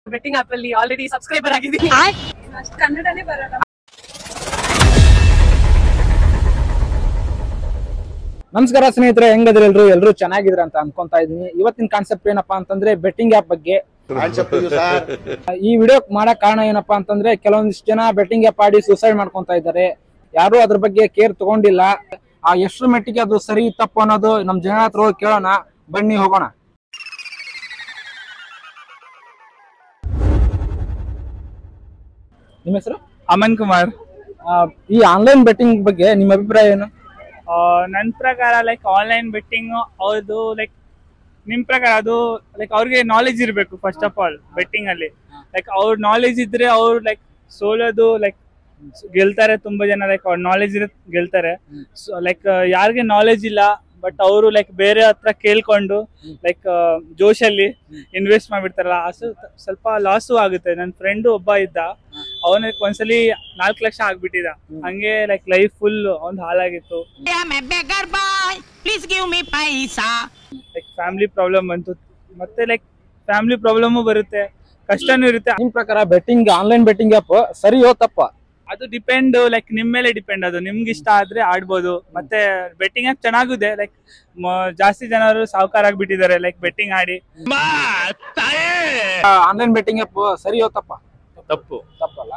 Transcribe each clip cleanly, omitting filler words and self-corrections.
Betting app ಅಲ್ಲಿ already subscriber ಆಗಿದ್ದೀನಿ. ಕನ್ನಡನೇ ಬರಲ್ಲ. ನಮಸ್ಕಾರ ಸ್ನೇಹಿತರೆ, ಹೆಂಗದ್ರಿ ಎಲ್ರು ಚೆನ್ನಾಗಿದ್ರ ಅಂತ ಅನ್ಕೊಂತಾ ಇದೀನಿ. ಇವತ್ತಿನ ಕಾನ್ಸೆಪ್ಟ್ ಏನಪ್ಪಾ ಅಂತಂದ್ರೆ ಬೆಟ್ಟಿಂಗ್ ಆಪ್ ಬಗ್ಗೆ. ಈ ವಿಡಿಯೋ ಮಾಡಕ್ ಕಾರಣ ಏನಪ್ಪಾ ಅಂತಂದ್ರೆ ಕೆಲವೊಂದಿಷ್ಟು ಜನ ಬೆಟ್ಟಿಂಗ್ ಆಪ್ ಆಡಿ ಸೂಸೈಡ್ ಮಾಡ್ಕೊಂತ ಇದ್ದಾರೆ. ಯಾರು ಅದ್ರ ಬಗ್ಗೆ ಕೇರ್ ತಗೊಂಡಿಲ್ಲ. ಆ ಎಷ್ಟು ಮೆಟ್ಟಿಗೆ ಅದು ಸರಿ ತಪ್ಪು ಅನ್ನೋದು ನಮ್ ಜನ ಹತ್ರ ಹೋಗಿ ಕೇಳೋಣ, ಬನ್ನಿ ಹೋಗೋಣ. ನಿಮ್ಮ ಹೆಸರು? ಅಮನ್ ಕುಮಾರ್. ಈ ಆನ್ಲೈನ್ ಬೆಟ್ಟಿಂಗ್ ಬಗ್ಗೆ ನಿಮ್ಮ ಅಭಿಪ್ರಾಯ ಏನು? ನನ್ನ ಪ್ರಕಾರ ಲೈಕ್ ಆನ್ಲೈನ್ ಬೆಟ್ಟಿಂಗ್ ಅವ್ರದ್ದು ಲೈಕ್ ನಿಮ್ ಪ್ರಕಾರ ಅದು ಲೈಕ್ ಅವ್ರಿಗೆ ನಾಲೆಜ್ ಇರಬೇಕು. ಫಸ್ಟ್ ಆಫ್ ಆಲ್ ಬೆಟ್ಟಿಂಗ್ ಅಲ್ಲಿ ಲೈಕ್ ಅವ್ರ ನಾಲೆಜ್ ಇದ್ರೆ ಅವ್ರು ಲೈಕ್ ಸೋಲೋದು ಲೈಕ್ ಗೆಲ್ತಾರೆ. ತುಂಬಾ ಜನ ಲೈಕ್ ಅವ್ರ ನಾಲೆಜ್ ಇರುತ್ತೆ ಗೆಲ್ತಾರೆ. ಸೊ ಲೈಕ್ ಯಾರಿಗೆ ನಾಲೆಜ್ ಇಲ್ಲ ಬಟ್ ಅವರು ಲೈಕ್ ಬೇರೆ ಹತ್ರ ಕೇಳ್ಕೊಂಡು ಲೈಕ್ ಜೋಶಲ್ಲಿ ಇನ್ವೆಸ್ಟ್ ಮಾಡ್ಬಿಡ್ತಾರಲ್ಲ, ಸ್ವಲ್ಪ ಲಾಸು ಆಗುತ್ತೆ. ನನ್ನ ಫ್ರೆಂಡ್ ಒಬ್ಬ ಇದ್ದ, ಅವನ ಒಂದ್ಸಲಿ 4 ಲಕ್ಷ ಆಗ್ಬಿಟ್ಟಿದ. ಹಂಗೆ ಲೈಕ್ ಲೈಫ್ ಫುಲ್ ಅವ್ನ್ ಹಾಳಾಗಿತ್ತು. ಲೈಕ್ ಫ್ಯಾಮಿಲಿ ಪ್ರಾಬ್ಲಮ್ ಬಂತು, ಮತ್ತೆ ಲೈಕ್ ಫ್ಯಾಮಿಲಿ ಪ್ರಾಬ್ಲಮ್ ಬರುತ್ತೆ, ಕಷ್ಟನೂ ಇರುತ್ತೆ. ನಿಮ್ ಪ್ರಕಾರ ಬೆಟ್ಟಿಂಗ್ ಆನ್ಲೈನ್ ಬೆಟ್ಟಿಂಗ್ ಆಪ್ ಸರಿಯೋ ತಪ್ಪ? ಅದು ಡಿಪೆಂಡ್, ಲೈಕ್ ನಿಮ್ ಮೇಲೆ ಡಿಪೆಂಡ್. ಅದು ನಿಮ್ಗೆ ಇಷ್ಟ ಆದ್ರೆ ಆಡ್ಬೋದು. ಮತ್ತೆ ಬೆಟ್ಟಿಂಗ್ ಆಪ್ ಚೆನ್ನಾಗಿದೆ. ಲೈಕ್ ಜಾಸ್ತಿ ಜನರು ಸಾವುಕಾರ ಆಗ್ಬಿಟ್ಟಿದ್ದಾರೆ ಲೈಕ್ ಬೆಟ್ಟಿಂಗ್ ಆಡಿ. ಆನ್ಲೈನ್ ಬೆಟ್ಟಿಂಗ್ ಆಪ್ ಸರಿಯೋ ತಪ್ಪ? ತಪ್ಪಲ್ಲ.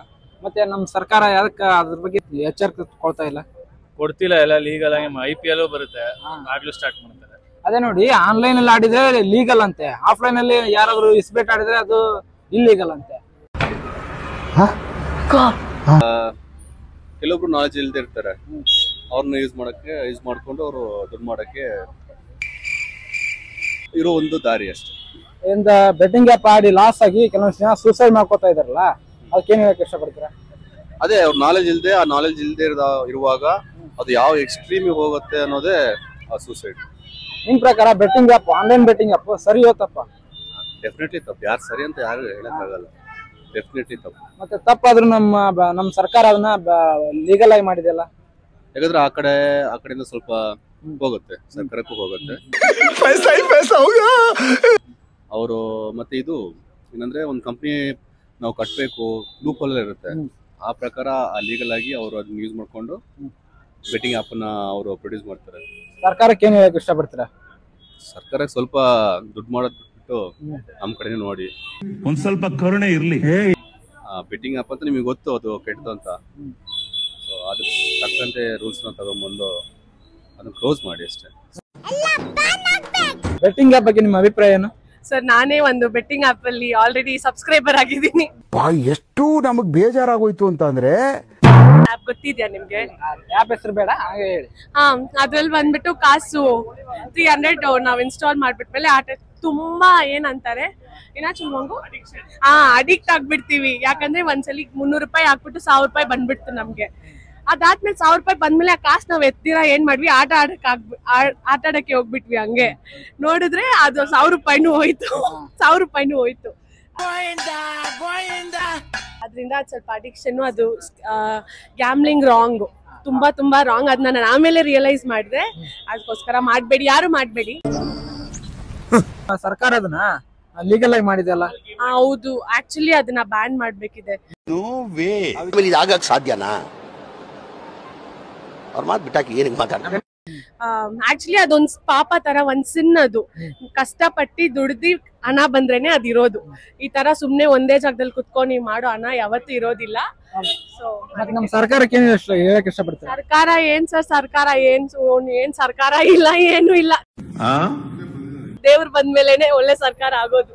ಮತ್ತೆ ನಮ್ ಸರ್ಕಾರ ಯಾಕೆ ಅದ್ರ ಬಗ್ಗೆ ಎಚ್ಚರಿಕೆ ಕೊಡ್ತಾ ಇಲ್ಲ? ಕೊಡ್ತಿಲ್ಲ. ಎಲ್ಲ ಲೀಗಲ್ ಆಗಿ IPL ಬರುತ್ತೆ, ಆಗ್ಲೂ ಸ್ಟಾರ್ಟ್ ಮಾಡ್ತಾರೆ. ಅದೇ ನೋಡಿ, ಆನ್ಲೈನ್ ಅಲ್ಲಿ ಆಡಿದ್ರೆ ಲೀಗಲ್ ಅಂತೆ, ಆಫ್ಲೈನ್ ಅಲ್ಲಿ ಯಾರಾದ್ರೂ ಇಸ್ಬೇಟ್ ಆಡಿದ್ರೆ ಅದು ಇಲ್ಲೀಗಲ್ ಅಂತೆ. ಕೆಲವೊಬ್ರು ನಾಲೆಜ್ ಇಲ್ದೇ ಇರ್ತಾರೆ, ಅವ್ರನ್ನ ಯೂಸ್ ಮಾಡ್ಕೊಂಡು ಅವರು ದುಡ್ಡು ಮಾಡಕ್ಕೆ ಇರೋ ಒಂದು ದಾರಿ ಅಷ್ಟೇ. ಬೆಟ್ಟಿಂಗ್ ಆಪ್ ಆಡಿ ಲಾಸ್ ಆಗಿ ಕೆಲವೊಂದು ಜನ ಸೂಸೈಡ್ ಮಾಡ್ಕೋತಾ ಇದಾರಲ್ಲ, ಅದಕ್ಕೇನ್ ಹೇಳಕ್ ಇಷ್ಟಪಡ್ತೀರಾ? ಅದೇ ಅವ್ರ ನಾಲೆಜ್ ಇಲ್ದೇ ಇರುವಾಗ ಅದು ಯಾವ ಎಕ್ಸ್ಟ್ರೀಮ್ ಹೋಗುತ್ತೆ ಅನ್ನೋದೇ ಆ ಸೂಸೈಡ್. ನಿಮ್ ಪ್ರಕಾರ betting app online betting app ಸರಿಯೋ ತಪ್ಪ? ಡೆಫಿನೆಟ್ಲಿ ತಪ್ಪು. ಯಾರು ಸರಿ ಅಂತ ಯಾರು ಹೇಳಕ್ಕಾಗಲ್ಲ. ಡೆಫಿನೆಟ್ಲಿ ತಪ್ಪು. ಮತ್ತೆ ತಪ್ಪಾದ್ರೂ ನಮ್ಮ ಸರ್ಕಾರ ಅದನ್ನ ಲೀಗಲ್ ಆಗಿ ಮಾಡಿದೆಯಲ್ಲ. ಯಾಕಂದ್ರೆ ಆ ಕಡೆಯಿಂದ ಸ್ವಲ್ಪ ಹೋಗುತ್ತೆ, ಸರ್ಕಾರಕ್ಕೂ ಹೋಗುತ್ತೆ. ಅವರು ಮತ್ತೆ ಇದು ಏನಂದ್ರೆ ಒಂದು ಕಂಪ್ನಿ ನಾವು ಕಟ್ಟಬೇಕು, ಲೂಪ್ ಹೋಲ್ ಇರುತ್ತೆ. ಆ ಪ್ರಕಾರ ಲೀಗಲ್ ಆಗಿ ಅವರು ಅದನ್ನ ಯೂಸ್ ಮಾಡ್ಕೊಂಡು ಬೆಟ್ಟಿಂಗ್ ಆಪ್ ನ ಅವರು ಪ್ರೊಡ್ಯೂಸ್ ಮಾಡ್ತಾರೆ. ಸರ್ಕಾರಕ್ಕೆ ಏನ್ ಹೇಳಕ್ ಇಷ್ಟಪಡ್ತೀರಾ? ಸರ್ಕಾರಕ್ಕೆ ಸ್ವಲ್ಪ ದುಡ್ಡು ಮಾಡೋದ್ ಬಿಟ್ಟು ನಮ್ ಕಡೆ ನೋಡಿ, ಒಂದ್ ಸ್ವಲ್ಪ ಕರುಣೆ ಇರ್ಲಿ. ಬೆಟ್ಟಿಂಗ್ ಆಪ್ ಅಂತ ನಿಮಗೆ ಗೊತ್ತು ಅದು ಕೆಟ್ಟದು ಅಂತ, ಸೊ ಅದಕ್ಕೆ ತಕ್ಕಂತೆ ರೂಲ್ಸ್ ನ ತಗೊಂಡ್ಬಂದು ಅದನ್ನ ಕ್ಲೋಸ್ ಮಾಡಿ ಅಷ್ಟೇ. ಬೆಟ್ಟಿಂಗ್ ಆಪ್ ಬಗ್ಗೆ ನಿಮ್ಮ ಅಭಿಪ್ರಾಯ ಏನು? ಸರ್, ನಾನೇ ಒಂದು ಬೆಟ್ಟಿಂಗ್ ಆಪ್ ಅಲ್ಲಿ ಆಲ್ರೆಡಿ ಸಬ್ಸ್ಕ್ರೈಬರ್ ಆಗಿದ್ದೀನಿ. ಎಷ್ಟು ನಮಗ್ ಬೇಜಾರಾಗೋಯ್ತು ಅಂತ ಅಂದ್ರೆ, ಆಪ್ ಗೊತ್ತಿದ್ಯಾ ನಿಮ್ಗೆ? ಆಪ್ ಹೆಸರು ಬೇಡ, ಹಾಗೆ ಹೇಳಿ. ಅದ್ರಲ್ಲಿ ಬಂದ್ಬಿಟ್ಟು ಕಾಸು 300 ನಾವ್ ಇನ್ಸ್ಟಾಲ್ ಮಾಡ್ಬಿಟ್ಮೇಲೆ ತುಂಬಾ ಏನಂತಾರೆ ಅಡಿಕ್ಟ್ ಆಗ್ಬಿಡ್ತೀವಿ. ಯಾಕಂದ್ರೆ ಒಂದ್ಸಲಿ 300 ರೂಪಾಯಿ ಹಾಕ್ಬಿಟ್ಟು 1000 ರೂಪಾಯಿ ಬಂದ್ಬಿಡ್ತು ನಮ್ಗೆ. ಅದಾದ್ಮೇಲೆ 1000 ರೂಪಾಯಿ ಬಂದ್ಮೇಲೆ ಆ ಕಾಸು ನಾವ್ ಎತ್ತಿರ ಏನ್ ಮಾಡ್ವಿ, ಆಟ ಆಡಕ್ಕೆ ಹೋಗ್ಬಿಟ್ವಿ. ಹಂಗೆ ನೋಡಿದ್ರೆ ಅದು 1000 ರೂಪಾಯಿನೂ ಹೋಯ್ತು. 1000 ರೂಪಾಯಿನೂ ಹೋಯ್ತು. ಅದ್ರಿಂದ ಸ್ವಲ್ಪ ಅಡಿಕ್ಷನ್, ಅದು ಗ್ಯಾಮ್ಲಿಂಗ್ ರಾಂಗ್, ತುಂಬಾ ರಾಂಗ್. ಅದನ್ನ ನಾನು ಆಮೇಲೆ ರಿಯಲೈಸ್ ಮಾಡಿದೆ. ಅದಕ್ಕೋಸ್ಕರ ಮಾಡ್ಬೇಡಿ, ಯಾರು ಮಾಡ್ಬೇಡಿ. ಸರ್ಕಾರ ಅದನ್ನ ಲೀಗಲ್ ಆಗಿ ಮಾಡಿದೆಲ್ಲ. ಹೌದು, ಆಕ್ಚುಲಿ ಅದನ್ನ ಬ್ಯಾನ್ ಮಾಡ್ಬೇಕಿದೆ. ಆಗಕ್ ಸಾಧ್ಯನಾ? ಅವ್ರ ಮಾತು ಬಿಟ್ಟಾಕಿ ಏನಿಗೆ ಮಾತಾಡ್ತಾರೆ? ಆಕ್ಚುಲಿ ಅದೊಂದ್ ಪಾಪ ತರ, ಒಂದ್ ಸಿನ್. ಅದು ಕಷ್ಟಪಟ್ಟಿ ದುಡ್ದಿ ಹಣ ಬಂದ್ರೇನೆ ಅದಿರೋದು. ಈ ತರ ಸುಮ್ನೆ ಒಂದೇ ಜಾಗದಲ್ಲಿ ಕುತ್ಕೊಂಡು ಮಾಡೋ ಹಣ ಯಾವತ್ತೂ ಇರೋದಿಲ್ಲ. ಸೊ ನಮ್ ಸರ್ಕಾರಕ್ಕೆ ಏನ್ ಹೇಳಕ್ ಇಷ್ಟಪಡ್ತಾರೆ? ಸರ್ಕಾರ ಏನ್ ಸರ್, ಸರ್ಕಾರ ಏನ್ ಸರ್ಕಾರ ಇಲ್ಲ, ಏನು ಇಲ್ಲ. ದೇವ್ರು ಬಂದ್ಮೇಲೆನೆ ಒಳ್ಳೆ ಸರ್ಕಾರ ಆಗೋದು.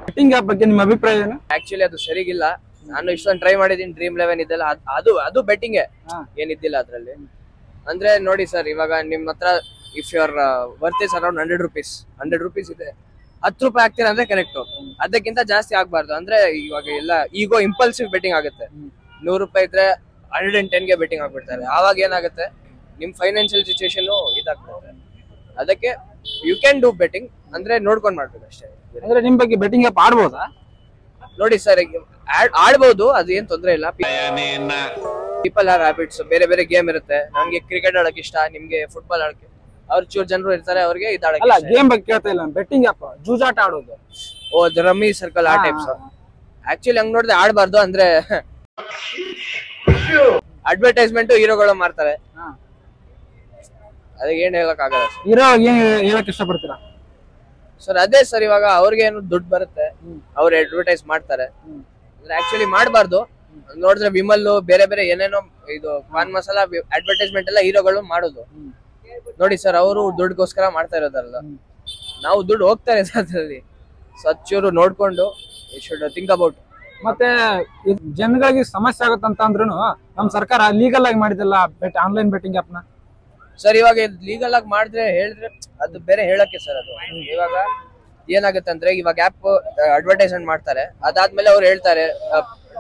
ಬೆಟ್ಟಿಂಗ್ ಆಪ್ ಬಗ್ಗೆ ನಿಮ್ಮ ಅಭಿಪ್ರಾಯ ಏನು? ಆಕ್ಚುಲಿ ಅದು ಸರಿಗಿಲ್ಲ. ನಾನು ಇಷ್ಟೊಂದು ಟ್ರೈ ಮಾಡಿದೀನಿ. Dream11 ಇದೆಲ್ಲ ಅದು ಬೆಟ್ಟಿಂಗ್ ಏನಿದ್ದಿಲ್ಲ ಅದ್ರಲ್ಲಿ. ಅಂದ್ರೆ ನೋಡಿ ಸರ್, ಇವಾಗ ನಿಮ್ ಹತ್ರ if your worth is around 100 rupees ಇದೆ, 10 ರೂಪಾಯಿ ಆಗ್ತೀರಾ ಅಂದ್ರೆ ಕರೆಕ್ಟ್. ಅದಕ್ಕಿಂತ ಜಾಸ್ತಿ ಆಗ್ಬಾರ್ದು. ಅಂದ್ರೆ ಇವಾಗ ಎಲ್ಲ ಈಗೋ ಇಂಪಲ್ಸಿವ್ ಬೆಟ್ಟಿಂಗ್ ಆಗುತ್ತೆ. 100 ರೂಪಾಯಿ ಇದ್ರೆ 110ಗೆ ಬೆಟ್ಟಿಂಗ್ ಆಗ್ಬಿಡ್ತಾರೆ. ಆವಾಗ ಏನಾಗುತ್ತೆ, ನಿಮ್ ಫೈನಾನ್ಷಿಯಲ್ ಸಿಚುವೇಶನ್ ಇದಾಗ್ತದೆ. ಅದಕ್ಕೆ ಯು ಕ್ಯಾನ್ ಡೂ ಬೆಟ್ಟಿಂಗ್, ಅಂದ್ರೆ ನೋಡ್ಕೊಂಡ್ ಮಾಡ್ಬೇಕು ಅಷ್ಟೇ. ಅಂದ್ರೆ ನಿಮ್ ಬಗ್ಗೆ ಬೆಟ್ಟಿಂಗ್ ಆಪ್ ಆಡ್ಬೋದಾ? ನೋಡಿ ಸರ್, ಆಡ್ಬಹುದು, ಅದು ಏನ್ ತೊಂದ್ರೆ ಇಲ್ಲ. ಪೀಪಲ್ ಆರ್ ಹ್ಯಾಬಿಟ್ಸ್, ಬೇರೆ ಬೇರೆ ಗೇಮ್ ಇರುತ್ತೆ. ನಮ್ಗೆ ಕ್ರಿಕೆಟ್ ಆಡಕ್ ಇಷ್ಟ, ನಿಮ್ಗೆ ಫುಟ್ಬಾಲ್ ಆಡಕ್ಕೆ, ಅವ್ರ ಚೂರ್ ಜನರು ಇರ್ತಾರೆ, ಅವ್ರಿಗೆ ಅಲ್ಲ ಗೇಮ್ ಬಗ್ಗೆ ಕೇಳ್ತಾ ಇಲ್ಲ. ಬೆಟ್ಟಿಂಗ್ ಆಪ್ ಜೂಜಾಟ ಆಡೋದು ಓ ರಮ್ಮಿ ಸರ್ಕಲ್ ಆ ಟೈಪ್ಸ್. ಆಕ್ಚುಲಿ ಹಂಗ್ ನೋಡಿದ್ರೆ ಆಡ್ಬಾರ್ದು, ಅಂದ್ರೆ ಅಡ್ವರ್ಟೈಸ್ಮೆಂಟ್ ಹೀರೋಗಳು ಮಾಡ್ತಾರೆ, ಅದಕ್ಕೆ ಏನ್ ಹೇಳಕ್ ಆಗಲ್ಲ ಹೀರೋ ಏನ್ ಹೇಳಕ್ ಇಷ್ಟಪಡ್ತೀರಾ ಸರ್. ಅದೇ ಸರ್, ಇವಾಗ ಅವ್ರಿಗೆ ಏನು ದುಡ್ಡು ಬರುತ್ತೆ, ಅವ್ರು ಅಡ್ವರ್ಟೈಸ್ ಮಾಡ್ತಾರೆ, ಅಂದ್ರೆ ಆಕ್ಚುಲಿ ಮಾಡಬಾರ್ದು. ನೋಡಿದ್ರೆ ವಿಮಲ್ ಬೇರೆ ಬೇರೆ ಏನೇನೋ ಇದು ಪಾನ್ ಮಸಾಲ ಅಡ್ವರ್ಟೈಸ್ಮೆಂಟ್ ಎಲ್ಲ ಹೀರೋಗಳು ಮಾಡೋದು ನೋಡಿ ಸರ್. ಅವರು ದುಡ್ಡುಗೋಸ್ಕರ ಮಾಡ್ತಾ ಇರೋದಲ್ಲ, ನಾವು ದುಡ್ಡು ಹೋಗ್ತಾ ಇದೆ ಅದ್ರಲ್ಲಿ. ಸಚ್ಚೂರು ನೋಡ್ಕೊಂಡು ಶುಡ್ ಥಿಂಕ್ ಅಬೌಟ್. ಮತ್ತೆ ಜನಗಳಿಗೆ ಸಮಸ್ಯೆ ಆಗುತ್ತಂತ ಅಂದ್ರೂ ನಮ್ ಸರ್ಕಾರ ಲೀಗಲ್ ಆಗಿ ಮಾಡಿದಲ್ಲ ಆನ್ಲೈನ್ ಬೆಟ್ಟಿಂಗ್ ಆಪ್ ನ ಸರ್. ಇವಾಗ ಲೀಗಲ್ ಆಗಿ ಮಾಡಿದ್ರೆ ಹೇಳಿದ್ರೆ ಅದು ಬೇರೆ ಹೇಳಕ್ಕೆ ಸರ್. ಅದು ಇವಾಗ ಏನಾಗುತ್ತೆ ಅಂದ್ರೆ, ಇವಾಗ ಆಪ್ ಅಡ್ವರ್ಟೈಸ್ಮೆಂಟ್ ಮಾಡ್ತಾರೆ, ಅದಾದ್ಮೇಲೆ ಅವ್ರು ಹೇಳ್ತಾರೆ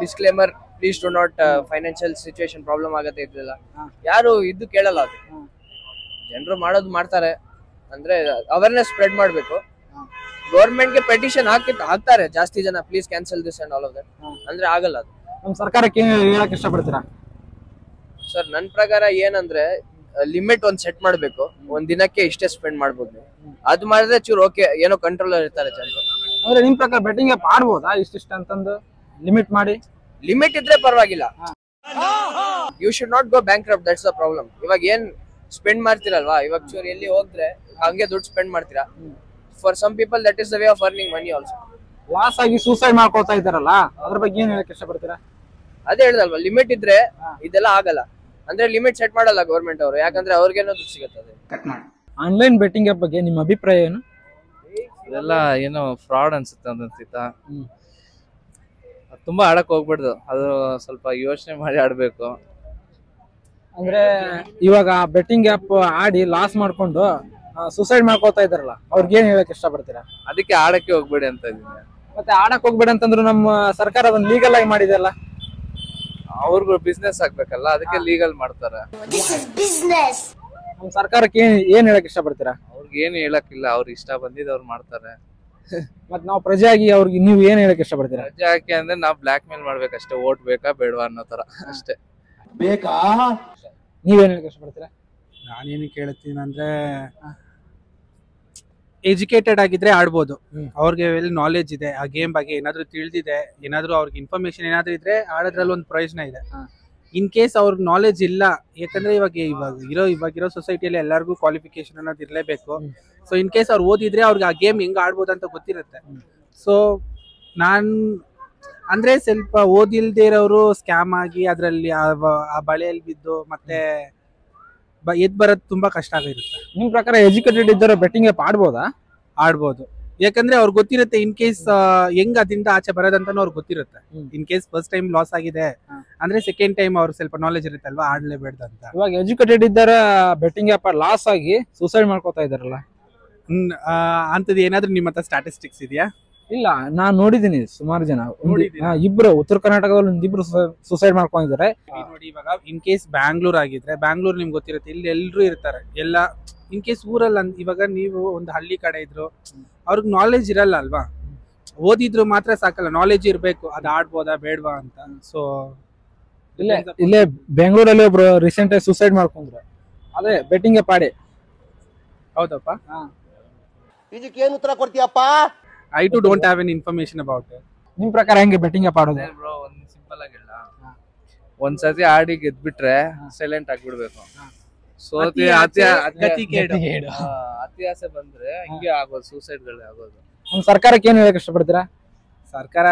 disclaimer, please do not financial situation problem ಆಗುತ್ತೆ ಇದ್ದಿಲ್ಲ. ಯಾರು ಇದು ಕೇಳಲ್ಲ. ಅದು ಜನರು ಮಾಡೋದು ಮಾಡ್ತಾರೆ, ಅಂದ್ರೆ ಅವೇರ್ನೆಸ್ ಸ್ಪ್ರೆಡ್ ಮಾಡ್ಬೇಕು. ಗೌರ್ಮೆಂಟ್ ಗೆ ಪೆಟಿಷನ್ ಹಾಕ್ತಾರೆ ಜಾಸ್ತಿ ಜನ, please cancel this and all of that, ಅಂದ್ರೆ ಆಗಲ್ಲ. ಅದು ನಮ್ ಸರ್ಕಾರಕ್ಕೆ ಹೇಳಕ್ ಇಷ್ಟಪಡ್ತೀರಾ ಸರ್? ನನ್ ಪ್ರಕಾರ ಏನಂದ್ರೆ, ಲಿಮಿಟ್ ಒಂದ್ ಸೆಟ್ ಮಾಡ್ಬೇಕು, ಒಂದ್ ದಿನಕ್ಕೆ ಇಷ್ಟೇ ಸ್ಪೆಂಡ್ ಮಾಡ್ಬೋದು. ಅದ್ ಮಾಡಿದ್ರೆ ಚೂರು ಓಕೆ, ಏನೋ ಕಂಟ್ರೋಲ್ ಇರ್ತಾರೆ ಜನರು. ಅಂದ್ರೆ ನಿಮ್ ಪ್ರಕಾರ ಬೆಟ್ಟಿಂಗ್ ಆಪ್ ಆಡ್ಬೋದಾ ಇಷ್ಟಿಷ್ಟ ಅಂತಂದು ಲಿಮಿಟ್ ಮಾಡಿ? ಲಿಮಿಟ್ ಇದ್ರೆ ಪರವಾಗಿಲ್ಲ. You should not go bankrupt, that's the problem. ಇವಾಗ ಏನ್ ಸ್ಪೆಂಡ್ ಮಾಡ್ತಿರಲ್ವಾ, ಇವಾಗ ಚೂರು ಎಲ್ಲಿ ಹೋದ್ರೆ ಹಂಗೆ ದುಡ್ಡು ಸ್ಪೆಂಡ್ ಮಾಡ್ತೀರಾ. For some people that is the way of earning money also. Loss ಆಗಿ ಸೂಸೈಡ್ ಮಾಡ್ಕೊಳ್ತಾ ಇದ್ದಾರಲ್ಲ, ಅದ್ರ ಬಗ್ಗೆ ಏನ್ ಹೇಳಕ್ ಇಷ್ಟಪಡ್ತೀರಾ? ಅದೇ ಹೇಳ್ದಲ್ವಾ, ಲಿಮಿಟ್ ಇದ್ರೆ ಇದೆಲ್ಲ ಆಗಲ್ಲ. ಅಂದ್ರೆ ಲಿಮಿಟ್ ಸೆಟ್ ಮಾಡಲ್ಲ ಗೌರ್ಮೆಂಟ್ ಅವರು, ಯಾಕಂದ್ರೆ ಅವ್ರಿಗೇನೋ ದುಡ್ಡು ಸಿಗುತ್ತೆ. ಆನ್ಲೈನ್ ಬೆಟ್ಟಿಂಗ್ ಆಪ್ ಬಗ್ಗೆ ನಿಮ್ಮ ಅಭಿಪ್ರಾಯ ಏನು? ಇದೆಲ್ಲ ಏನೋ ಫ್ರಾಡ್ ಅನ್ಸುತ್ತೆ ಒಂದೊಂದ್ಸಿತ. ತುಂಬಾ ಆಡಕ್ ಹೋಗ್ಬಿಡ್ದು, ಅದು ಸ್ವಲ್ಪ ಯೋಚನೆ ಮಾಡಿ ಆಡ್ಬೇಕು. ಅಂದ್ರೆ ಇವಾಗ ಬೆಟ್ಟಿಂಗ್ ಆಪ್ ಆಡಿ ಲಾಸ್ ಮಾಡ್ಕೊಂಡು ಸೂಸೈಡ್ ಮಾಡ್ಕೊಳ್ತಾ ಇದಾರಲ್ಲ, ಅವ್ರಿಗೆ ಏನ್ ಹೇಳಕ್ ಇಷ್ಟಪಡ್ತೀರಾ? ಅದಕ್ಕೆ ಆಡಕ್ಕೆ ಹೋಗ್ಬೇಡಿ ಅಂತ ಇದೀನಿ. ಮತ್ತೆ ಆಡಕ್ ಹೋಗ್ಬೇಡ ಅಂತಂದ್ರು ನಮ್ಮ ಸರ್ಕಾರ ಅದನ್ನ ಲೀಗಲ್ ಆಗಿ ಮಾಡಿದೆಲ್ಲ. ಅವ್ರಿಗೂ ಬಿಸ್ನೆಸ್ ಆಗ್ಬೇಕಲ್ಲ, ಅದಕ್ಕೆ ಲೀಗಲ್ ಮಾಡ್ತಾರೆ. ನಮ್ಮ ಸರ್ಕಾರಕ್ಕೆ ಏನ್ ಹೇಳಕ್ ಇಷ್ಟಪಡ್ತೀರಾ? ಅವ್ರಿಗೆ ಏನು ಹೇಳಕ್ಕಿಲ್ಲ, ಅವ್ರ ಇಷ್ಟ ಬಂದಿದ್ದು ಅವ್ರು ಮಾಡ್ತಾರೆ. ಮತ್ ನಾವು ಪ್ರಜೆಯಾಗಿ ಅವ್ರಿಗೆ ನೀವು ಏನ್ ಹೇಳಕ್ ಇಷ್ಟಪಡ್ತೀರಾ? ರಜೆ ಹಾಕಿ ಅಂದ್ರೆ ನಾವ್ ಬ್ಲಾಕ್ ಮೇಲ್ ಮಾಡ್ಬೇಕಷ್ಟೇ, ಓಟ್ ಬೇಕಾ ಬೇಡವಾ ಅನ್ನೋ ತರ ಅಷ್ಟೇ. ಬೇಕಾ? ನೀವೇನ್ ಹೇಳಕ್ ಇಷ್ಟಪಡ್ತೀರಾ? ನಾನೇನು ಕೇಳ್ತೀನಿ ಅಂದ್ರೆ, ಎಜುಕೇಟೆಡ್ ಆಗಿದ್ರೆ ಆಡ್ಬೋದು. ಅವ್ರಿಗೆ ವೆಲ್ ನಾಲೆಜ್ ಇದೆ, ಆ ಗೇಮ್ ಬಗ್ಗೆ ಏನಾದ್ರು ತಿಳಿದಿದೆ, ಏನಾದ್ರು ಅವ್ರಿಗೆ ಇನ್ಫಾರ್ಮೇಶನ್ ಏನಾದ್ರು ಇದ್ರೆ ಆಡೋದ್ರಲ್ಲಿ ಒಂದು ಪ್ರಯೋಜನ ಇದೆ. ಇನ್ ಕೇಸ್ ಅವ್ರಿಗೆ ನಾಲೆಜ್ ಇಲ್ಲ, ಯಾಕಂದ್ರೆ ಇವಾಗಿರೋ ಸೊಸೈಟಿಯಲ್ಲಿ ಎಲ್ಲರಿಗೂ ಕ್ವಾಲಿಫಿಕೇಶನ್ ಅನ್ನೋದು ಇರಲೇಬೇಕು. ಸೊ ಇನ್ ಕೇಸ್ ಅವ್ರು ಓದಿದ್ರೆ ಅವ್ರಿಗೆ ಆ ಗೇಮ್ ಹೆಂಗ್ ಆಡ್ಬೋದು ಅಂತ ಗೊತ್ತಿರುತ್ತೆ. ಸೊ ನಾನ್ ಅಂದ್ರೆ ಸ್ವಲ್ಪ ಓದಿಲ್ದೇ ಇರೋರು ಸ್ಕ್ಯಾಮ್ ಆಗಿ ಅದರಲ್ಲಿ ಆ ಬಳೆಯಲ್ಲಿ ಬಿದ್ದು ಮತ್ತೆ ಎದ್ ಬರೋದು ತುಂಬಾ ಕಷ್ಟ ಆಗಿರುತ್ತೆ. ನಿಮ್ ಪ್ರಕಾರ ಎಜುಕೇಟೆಡ್ ಇದ್ದವರು ಬೆಟ್ಟಿಂಗ್ ಆಪ್ ಆಡ್ಬೋದಾ? ಆಡ್ಬೋದು, ಯಾಕಂದ್ರೆ ಅವ್ರಿಗೆ ಗೊತ್ತಿರುತ್ತೆ ಇನ್ ಕೇಸ್ ಹೆಂಗ್ ಅದರಿಂದ ಆಚೆ ಬರೋದಂತಾನು ಅವ್ರಿಗೆ ಗೊತ್ತಿರುತ್ತೆ. In case first time loss ಆಗಿದೆ ಅಂದ್ರೆ ಸೆಕೆಂಡ್ ಟೈಮ್ ಅವ್ರಿಗೆ ಸ್ವಲ್ಪ ನಾಲೆಜ್ ಇರುತ್ತೆ ಅಲ್ವಾ, ಆಡ್ಲೇಬೇಡ್ದು ಅಂತ. ಇವಾಗ ಎಜುಕೇಟೆಡ್ ಇದ್ದಾರ ಬೆಟ್ಟಿಂಗ್ ಆಪ್ ಲಾಸ್ ಆಗಿ ಸೂಸೈಡ್ ಮಾಡ್ಕೋತಾ ಇದಾರಲ್ಲ, ಅಂತದ್ ಏನಾದ್ರು ನಿಮ್ಮ ಹತ್ರ ಸ್ಟಾಟಿಸ್ಟಿಕ್ಸ್ ಇದೆಯಾ? ಇಲ್ಲ, ನಾನ್ ನೋಡಿದೀನಿ ಸುಮಾರು ಜನ. ಇಬ್ರು ಉತ್ತರ ಕರ್ನಾಟಕದಲ್ಲಿ ಒಂದಿಬ್ರು ಸೂಸೈಡ್ ಮಾಡ್ಕೊಂಡಿದ್ದಾರೆ. ನೋಡಿ, ಇವಾಗ ಇನ್ ಕೇಸ್ ಬ್ಯಾಂಗ್ಳೂರ್ ಆಗಿದ್ರೆ, ಬ್ಯಾಂಗ್ಳೂರ್ ನಿಮ್ಗೆ ಗೊತ್ತಿರುತ್ತೆ, ಇಲ್ಲಿ ಎಲ್ರು ಇರ್ತಾರೆ ಎಲ್ಲ. ಇನ್ ಕೇಸ್ ಊರಲ್ಲಿ ಇವಾಗ ನೀವು ಒಂದು ಹಳ್ಳಿ ಕಡೆ ಇದ್ರು, ಅವ್ರಿಗೆ ನಾಲೆಜ್ ಇರಲ್ಲ ಅಲ್ವಾ, ಓದಿದ್ರು ಮಾತ್ರ ಸಾಕಲ್ಲ, ನಾಲೆಜ್ ಇರ್ಬೇಕು, ಅದ್ ಆಡ್ಬೋದಾ ಬೇಡವಾ ಅಂತ. ಸೊ ಇಲ್ಲೇ ಬೆಂಗಳೂರಲ್ಲಿ ಒಬ್ರು ರೀಸೆಂಟ್ ಆಗಿ ಸೂಸೈಡ್ ಮಾಡ್ಕೊಂಡ್ರು, ಅದೇ ಬೆಟ್ಟಿಂಗ್ ಆಪ್ ಆಡಿ. ಹೌದಪ್ಪ, ಇದಕ್ಕೇನು ಉತ್ತರ ಕೊಡ್ತೀಯಪ್ಪ? I too don't have an information about it. ನಿಮ್ ಪ್ರಕಾರ ಹೆಂಗೆ ಬೆಟ್ಟಿಂಗ್ ಆಪ್ ಆಡೋದು? ಬ್ರೋ, ಒಂದ್ ಸಿಂಪಲ್ ಆಗಿ ಹೇಳ, ಒಂದ್ಸತಿ ಆಡಿ ಗೆದ್ಬಿಟ್ರೆ ಸೈಲೆಂಟ್ ಆಗ್ಬಿಡ್ಬೇಕು. ಸೋತಿ ಅತಿ ಆಸೆ ಬಂದ್ರೆ ಹಿಂಗೆ ಆಗೋದು, ಸೂಸೈಡ್ ಗಳೇ ಆಗೋದು. ನಮ್ ಸರ್ಕಾರಕ್ಕೆ ಏನ್ ಹೇಳಕ್ ಇಷ್ಟಪಡ್ತೀರಾ? ಸರ್ಕಾರ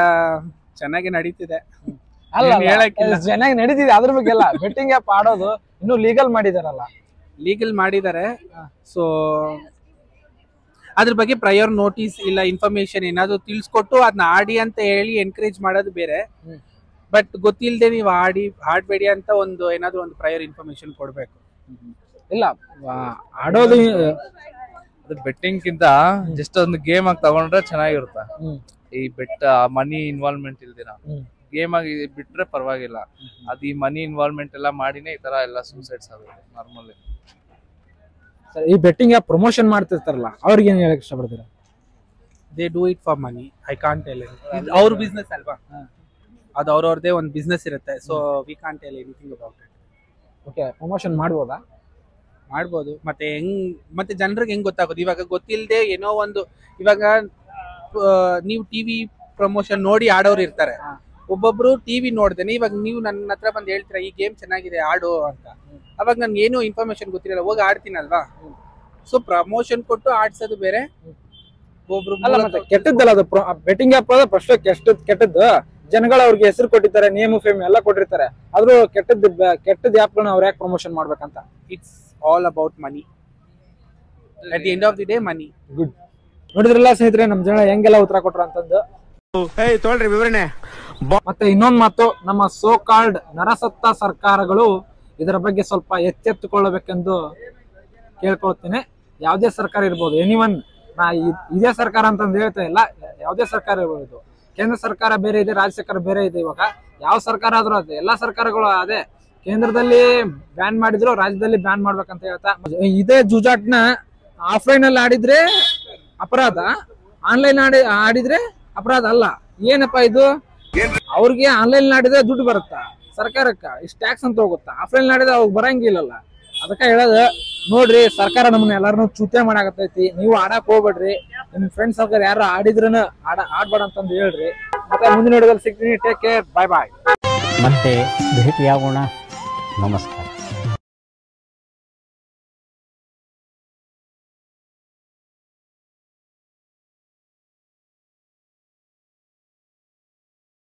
ಚೆನ್ನಾಗಿ ನಡೀತಿದೆ, ಅಲ್ಲ ಚೆನ್ನಾಗಿ ನಡೀತಿದೆ, ಅದ್ರ ಬಗ್ಗೆ ಎಲ್ಲ. ಬೆಟ್ಟಿಂಗ್ ಆಪ್ ಆಡೋದು ಇನ್ನು ಲೀಗಲ್ ಮಾಡಿದಾರಲ್ಲ. ಲೀಗಲ್ ಮಾಡಿದ್ದಾರೆ. ಸೊ ಅದ್ರ ಬಗ್ಗೆ ಪ್ರಯರ್ ನೋಟಿಸ್ ಇಲ್ಲ ಇನ್ಫಾರ್ಮೇಶನ್ ಏನಾದ್ರು ತಿಳಿಸ್ಕೊಟ್ಟು ಅದನ್ನ ಆಡಿ ಅಂತ ಹೇಳಿ ಎನ್ಕರೇಜ್ ಮಾಡೋದು ಬೇರೆ. ಬಟ್ ಗೊತ್ತಿಲ್ಲದೆ ನೀವು ಆಡ್ಬೇಡಿ ಅಂತ ಒಂದು ಏನಾದ್ರು ಒಂದು ಪ್ರಯರ್ ಇನ್ಫಾರ್ಮೇಶನ್ ಕೊಡ್ಬೇಕು. ಇಲ್ಲ, ಆಡೋದು ಅದು ಬೆಟ್ಟಿಂಗ್ ಕಿಂತ ಜಸ್ಟ್ ಒಂದು ಗೇಮ್ ಆಗಿ ತಗೊಂಡ್ರೆ ಚೆನ್ನಾಗಿರುತ್ತೆ. ಈ ಮನಿ ಇನ್ವಾಲ್ವ್ಮೆಂಟ್ ಇಲ್ದಿರ ಗೇಮ್ ಆಗಿ ಬಿಟ್ರೆ ಪರವಾಗಿಲ್ಲ. ಅದು ಈ ಮನಿ ಇನ್ವಾಲ್ವ್ಮೆಂಟ್ ಎಲ್ಲ ಮಾಡಿನೇ ಈ ತರ ಎಲ್ಲ ಸೂಸೈಡ್ಸ್ ಆಗುತ್ತೆ ನಾರ್ಮಲಿ. ಈ ಬೆಟ್ಟಿಂಗ್ ಆಪ್ ಪ್ರಮೋಷನ್ ಮಾಡ್ತಿರ್ತಾರಲ್ಲ, ಅವ್ರಿಗೆ ಏನ್ ಹೇಳಕ್ ಇಷ್ಟಪಡ್ತೀರಾ? They do it for money, I can't tell. ಅವ್ರ ಬಿಸ್ನೆಸ್ ಅಲ್ವಾ, ಅದು ಅವ್ರವ್ರದೇ ಒಂದು ಬಿಸ್ನೆಸ್ ಇರುತ್ತೆ. So we can't tell anything about it. Okay, promotion ಮಾಡ್ಬೋದಾ? ಮಾಡ್ಬೋದು. ಮತ್ತೆ ಜನರಿಗೆ ಹೆಂಗ್ ಗೊತ್ತಾಗೋದು? ಇವಾಗ ಗೊತ್ತಿಲ್ಲದೆ ಏನೋ ಒಂದು, ಇವಾಗ ನೀವು ಟಿವಿ ಪ್ರಮೋಷನ್ ನೋಡಿ ಆಡೋರು ಇರ್ತಾರೆ, ಒಬ್ಬೊಬ್ರು ಟಿವಿ ನೋಡ್ದೇನೆ ಇವಾಗ ನೀವು ನನ್ನ ಹತ್ರ ಬಂದು ಹೇಳ್ತೀರಾ ಈ ಗೇಮ್ ಚೆನ್ನಾಗಿದೆ ಆಡು ಅಂತ, ಅವಾಗ ನನ್ಗೆ ಏನು ಇನ್ಫಾರ್ಮೇಶನ್ ಗೊತ್ತಿರಲ್ಲ, ಹೋಗಿ ಆಡ್ತೀನಲ್ವಾ. ಸೊ ಪ್ರಮೋಷನ್ ಕೊಟ್ಟು ಆಡ್ಸೋದು ಬೇರೆ, ಒಬ್ರು ಕೆಟ್ಟದ್ದಲ್ಲ ಅದು. ಬೆಟ್ಟಿಂಗ್ ಆಪ್ ಫಸ್ಟ್ ಕೆಟ್ಟದ್ದು. ಜನಗಳು ಅವ್ರಿಗೆ ಹೆಸರು ಕೊಟ್ಟಿರ್ತಾರೆ, ನೇಮ್ ಫೇಮ್ ಎಲ್ಲ ಕೊಟ್ಟಿರ್ತಾರೆ, ಆದ್ರೂ ಕೆಟ್ಟದ್ ಆಪ್ ಗಳನ್ನ ಅವ್ರು ಯಾಕೆ ಪ್ರಮೋಷನ್ ಮಾಡ್ಬೇಕಂತ. It's all about money. At the end of the day money. Good. ನೋಡಿದ್ರಲ್ಲ ಸ್ನೇಹಿತರೆ, ನಮ್ ಜನ ಹೆಂಗೆಲ್ಲ ಉತ್ತರ ಕೊಟ್ರು ಅಂತಂದು. ತೊಗೊಳ್ರಿ ವಿವರಣೆ. ಮತ್ತೆ ಇನ್ನೊಂದ್ ಮಾತು, ನಮ್ಮ ಸೋ ಕಾಲ್ಡ್ ನರಸತ್ತ ಸರ್ಕಾರಗಳು ಇದರ ಬಗ್ಗೆ ಸ್ವಲ್ಪ ಎಚ್ಚೆತ್ತುಕೊಳ್ಳಬೇಕೆಂದು ಕೇಳ್ಕೊಳ್ತೀನಿ. ಯಾವುದೇ ಸರ್ಕಾರ ಇರ್ಬೋದು, ಎನಿವನ್, ನಾ ಇದೇ ಸರ್ಕಾರ ಅಂತಂದು ಹೇಳ್ತಾ ಇಲ್ಲ, ಯಾವುದೇ ಸರ್ಕಾರ ಇರ್ಬೋದು. ಕೇಂದ್ರ ಸರ್ಕಾರ ಬೇರೆ ಇದೆ, ರಾಜ್ಯ ಸರ್ಕಾರ ಬೇರೆ ಇದೆ. ಇವಾಗ ಯಾವ ಸರ್ಕಾರ ಆದ್ರೂ ಅದೇ, ಎಲ್ಲಾ ಸರ್ಕಾರಗಳು ಅದೇ. ಕೇಂದ್ರದಲ್ಲಿ ಬ್ಯಾನ್ ಮಾಡಿದ್ರು, ರಾಜ್ಯದಲ್ಲಿ ಬ್ಯಾನ್ ಮಾಡ್ಬೇಕಂತ ಹೇಳ್ತಾ ಇದೇ ಜೂಜಾಟ್ನ ಆಫ್ಲೈನ್ ಅಲ್ಲಿ ಆಡಿದ್ರೆ ಅಪರಾಧ, ಆನ್ಲೈನ್ ಆಡಿದ್ರೆ ಅಪರಾಧ ಅಲ್ಲ. ಏನಪ್ಪಾ ಇದು? ಅವ್ರಿಗೆ ಆನ್ಲೈನ್ ಆಡಿದ್ರೆ ದುಡ್ಡು ಬರುತ್ತಾ ಸರ್ಕಾರಕ್ಕ, ಇಷ್ಟು ಟ್ಯಾಕ್ಸ್ ಅಂತ ಹೋಗುತ್ತಾ? ಆಫ್ಲೈನ್ ಆಡಿದ್ರೆ ಅವಾಗ ಬರಂಗಿಲ್ಲಲ್ಲ. ಅದಕ್ಕೆ ಹೇಳೋದು, ನೋಡ್ರಿ ಸರ್ಕಾರ ನಮ್ಮನ್ನ ಎಲ್ಲಾರನು ಚೂತೆ ಮಾಡಾಕತ್ತೈತಿ, ನೀವು ಆಡಕ್ ಹೋಗ್ಬೇಡ್ರಿ. ನಿಮ್ ಫ್ರೆಂಡ್ಸ್ ಸರ್ಕಾರ ಯಾರು ಆಡಿದ್ರನ ಆಡ್ಬೇಡ ಅಂತಂದು ಹೇಳ್ರಿ. ಮತ್ತೆ ಮುಂದಿನ ವಿಡಿಯೋದಲ್ಲಿ ಸಿಗ್ತೀನಿ. ಟೇಕ್ ಕೇರ್, ಬಾಯ್ ಬಾಯ್. ಮತ್ತೆ ಭೇಟಿಯಾಗೋಣ. ನಮಸ್ಕಾರ.